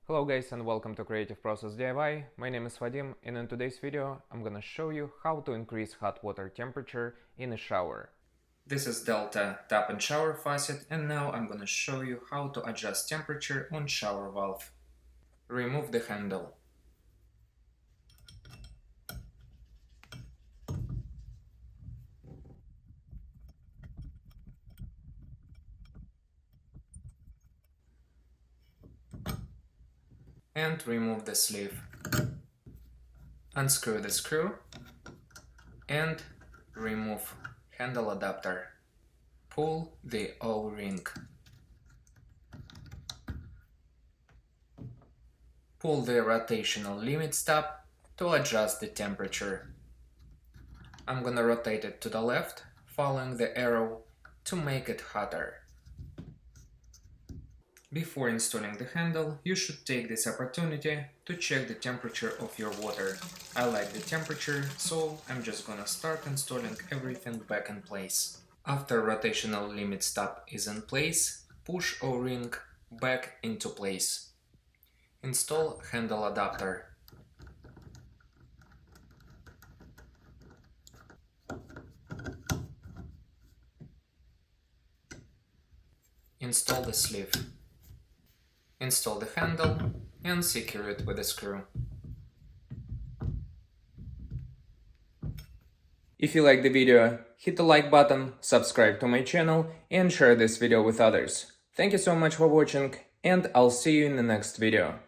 Hello guys and welcome to Creative Process DIY. My name is Vadim and in today's video I'm gonna show you how to increase hot water temperature in a shower. This is Delta tap and shower faucet and now I'm gonna show you how to adjust temperature on shower valve. Remove the handle. And remove the sleeve. Unscrew the screw and remove handle adapter. Pull the O-ring. Pull the rotational limit stop to adjust the temperature. I'm gonna rotate it to the left, following the arrow to make it hotter. Before installing the handle, you should take this opportunity to check the temperature of your water. I like the temperature, so I'm just gonna start installing everything back in place. After rotational limit stop is in place, push O-ring back into place. Install handle adapter. Install the sleeve. Install the handle and secure it with a screw. If you like the video, hit the like button, subscribe to my channel and share this video with others. Thank you so much for watching and I'll see you in the next video.